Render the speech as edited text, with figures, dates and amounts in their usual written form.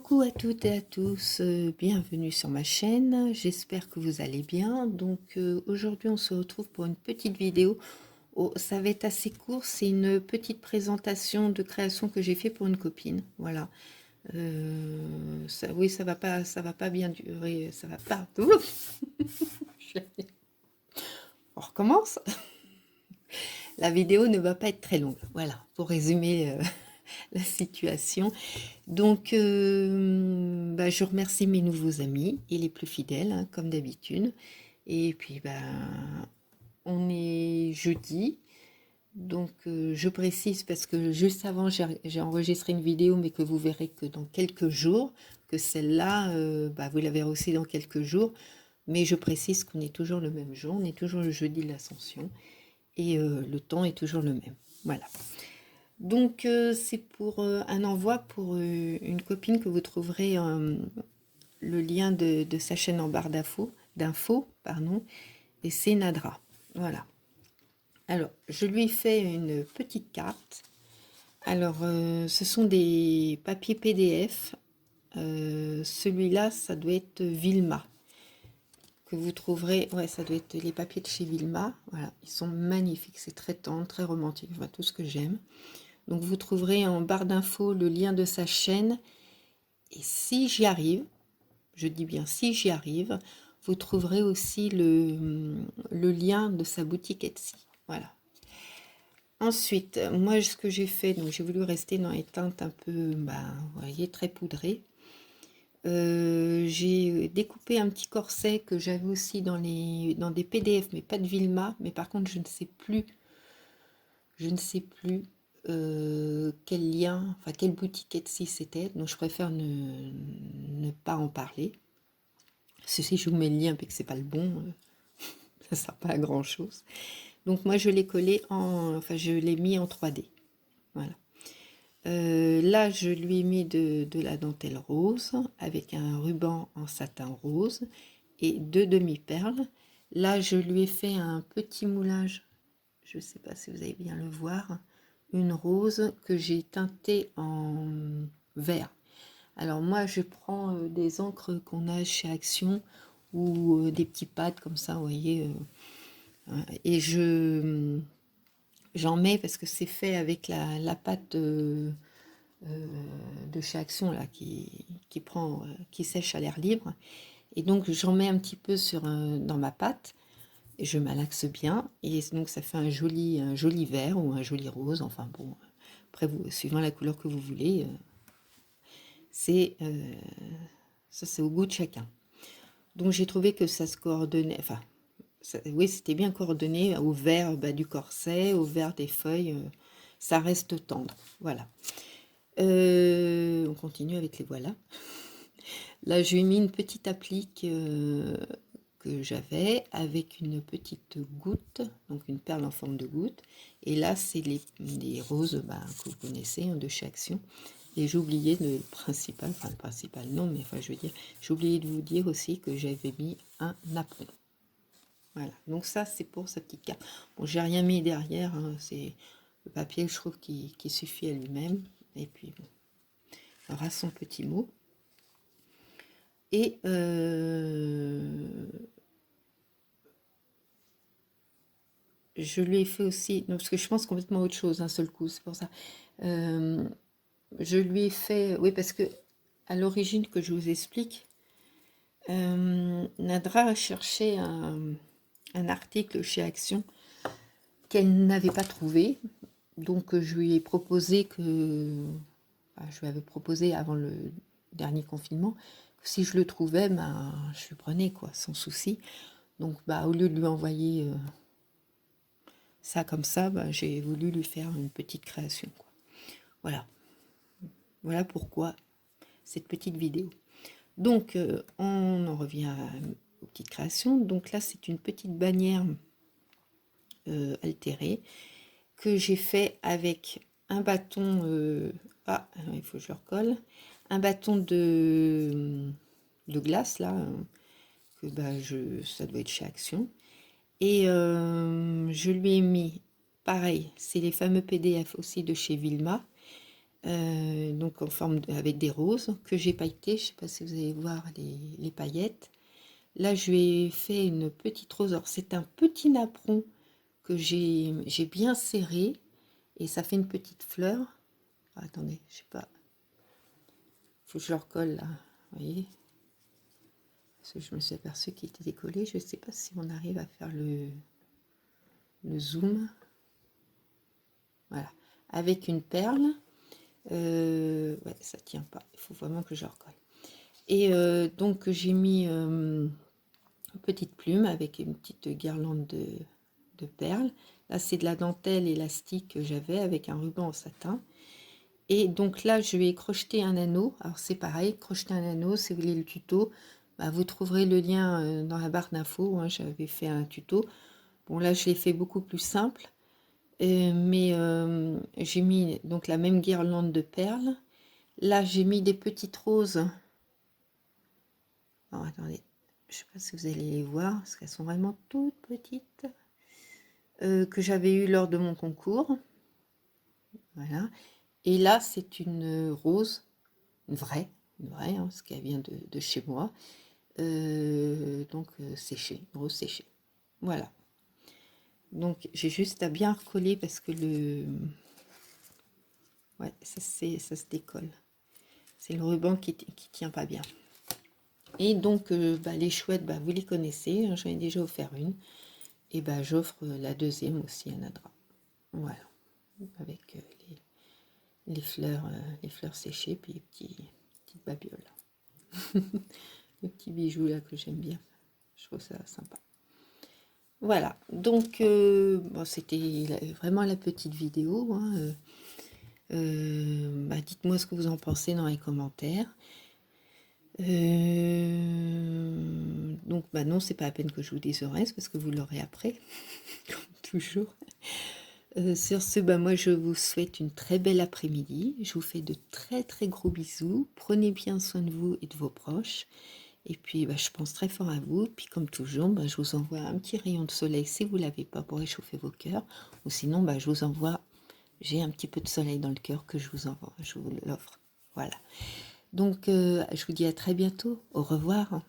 Coucou à toutes et à tous, bienvenue sur ma chaîne, j'espère que vous allez bien. Donc aujourd'hui on se retrouve pour une petite vidéo. Oh, ça va être assez court, c'est une petite présentation de création que j'ai fait pour une copine. Voilà. Oui, ça va pas bien durer, ça va pas. Ouf. On recommence. La vidéo ne va pas être très longue. Voilà, pour résumer la situation. Donc, je remercie mes nouveaux amis et les plus fidèles, hein, comme d'habitude. Et puis, on est jeudi. Donc, je précise parce que juste avant, j'ai enregistré une vidéo, mais que vous verrez que dans quelques jours, que celle-là, vous la verrez aussi dans quelques jours. Mais je précise qu'on est toujours le même jour, on est toujours le jeudi de l'Ascension. Et le temps est toujours le même. Voilà. Donc, c'est pour un envoi pour une copine que vous trouverez le lien de sa chaîne en barre d'infos, pardon, et c'est Nadra. Voilà. Alors, je lui ai fait une petite carte. Alors, ce sont des papiers PDF. Celui-là, ça doit être Vilma, que vous trouverez. Ouais, ça doit être les papiers de chez Vilma. Voilà, ils sont magnifiques. C'est très tendre, très romantique. Voilà, tout ce que j'aime. Donc vous trouverez en barre d'infos le lien de sa chaîne. Et si j'y arrive, je dis bien si j'y arrive, vous trouverez aussi le lien de sa boutique Etsy. Voilà. Ensuite, moi ce que j'ai fait, donc j'ai voulu rester dans les teintes un peu, vous voyez, très poudrées. J'ai découpé un petit corset que j'avais aussi dans des PDF, mais pas de Vilma. Mais par contre, je ne sais plus quel lien, enfin quelle boutique Etsy c'était, donc je préfère ne pas en parler. Ceci, je vous mets le lien, puis que c'est pas le bon, ça ne sert pas à grand chose. Donc moi je l'ai collé enfin je l'ai mis en 3D. Voilà. Là je lui ai mis de la dentelle rose avec un ruban en satin rose et 2 demi-perles. Là je lui ai fait un petit moulage, je ne sais pas si vous allez bien le voir, une rose que j'ai teintée en vert. Alors moi je prends des encres qu'on a chez Action ou des petits pads comme ça, vous voyez, et j'en mets parce que c'est fait avec la pâte de chez Action là, qui sèche à l'air libre, et donc j'en mets un petit peu dans ma pâte. Et je malaxe bien, et donc ça fait un joli vert ou un joli rose, enfin bon, après vous, suivant la couleur que vous voulez, ça c'est au goût de chacun. Donc j'ai trouvé que ça se coordonnait, enfin oui c'était bien coordonné au vert du corset, au vert des feuilles, ça reste tendre, voilà. On continue avec les voilà. Là j'ai mis une petite applique que j'avais avec une petite goutte, donc une perle en forme de goutte, et là c'est les roses que vous connaissez, hein, de chez Action. Et j'ai oublié le principal non, mais enfin je veux dire, j'ai oublié de vous dire aussi que j'avais mis un napperon. Voilà, donc ça c'est pour sa petite carte. Bon, j'ai rien mis derrière, hein, c'est le papier, je trouve qui suffit à lui-même. Et puis bon, il aura son petit mot. Et je lui ai fait aussi, non, parce que je pense complètement autre chose d'un seul coup, c'est pour ça. Je lui ai fait, oui, parce que à l'origine, que je vous explique, Nadra a cherché un article chez Action qu'elle n'avait pas trouvé. Donc je lui ai proposé je lui avais proposé avant le dernier confinement, que si je le trouvais, je lui prenais, quoi, sans souci. Donc au lieu de lui envoyer ça comme ça, j'ai voulu lui faire une petite création, quoi. Voilà. Voilà pourquoi cette petite vidéo. Donc, on en revient aux petites créations. Donc là, c'est une petite bannière altérée que j'ai fait avec un bâton. Il faut que je le recolle. Un bâton de glace, là, que ça doit être chez Action. Et je lui ai mis, pareil, c'est les fameux PDF aussi de chez Vilma. donc en forme avec des roses que j'ai pailletées. Je sais pas si vous allez voir les paillettes. Là, je lui ai fait une petite rose. Alors, c'est un petit napperon que j'ai bien serré et ça fait une petite fleur. Ah, attendez, je sais pas. Faut que je le recolle là. Vous voyez? Parce que je me suis aperçue qu'il était décollé. Je ne sais pas si on arrive à faire le zoom. Voilà. Avec une perle. Ouais, ça tient pas. Il faut vraiment que je le recolle. Et donc, j'ai mis une petite plume avec une petite guirlande de perles. Là, c'est de la dentelle élastique que j'avais avec un ruban en satin. Et donc là, je vais crocheter un anneau. Alors, c'est pareil, crocheter un anneau, si vous voulez le tuto, bah, vous trouverez le lien dans la barre d'infos. Hein, j'avais fait un tuto. Bon, là, je l'ai fait beaucoup plus simple. Mais j'ai mis donc la même guirlande de perles. Là, j'ai mis des petites roses. Alors, attendez, je ne sais pas si vous allez les voir, parce qu'elles sont vraiment toutes petites. Que j'avais eu lors de mon concours. Voilà. Et là, c'est une rose, une vraie, hein, parce qu'elle vient de chez moi. Donc séchée, une rose séchée. Voilà. Donc j'ai juste à bien recoller parce que ouais, ça se décolle. C'est le ruban qui tient pas bien. Et donc bah, les chouettes, bah, vous les connaissez, hein, j'en ai déjà offert une. Et bah, j'offre la deuxième aussi à Nadra. Voilà. Avec les fleurs séchées, puis les petites babioles. Le petit bijou là que j'aime bien. Je trouve ça sympa. Voilà, donc bon, c'était vraiment la petite vidéo. Hein. Bah, dites-moi ce que vous en pensez dans les commentaires. Donc bah non, c'est pas la peine que je vous dise le reste parce que vous l'aurez après, comme toujours. Sur ce, bah moi je vous souhaite une très belle après-midi. Je vous fais de très très gros bisous. Prenez bien soin de vous et de vos proches. Et puis, bah, je pense très fort à vous. Puis, comme toujours, bah, je vous envoie un petit rayon de soleil si vous ne l'avez pas pour réchauffer vos cœurs. Ou sinon, bah, je vous envoie, j'ai un petit peu de soleil dans le cœur que je vous envoie, je vous l'offre. Voilà. Donc, je vous dis à très bientôt. Au revoir.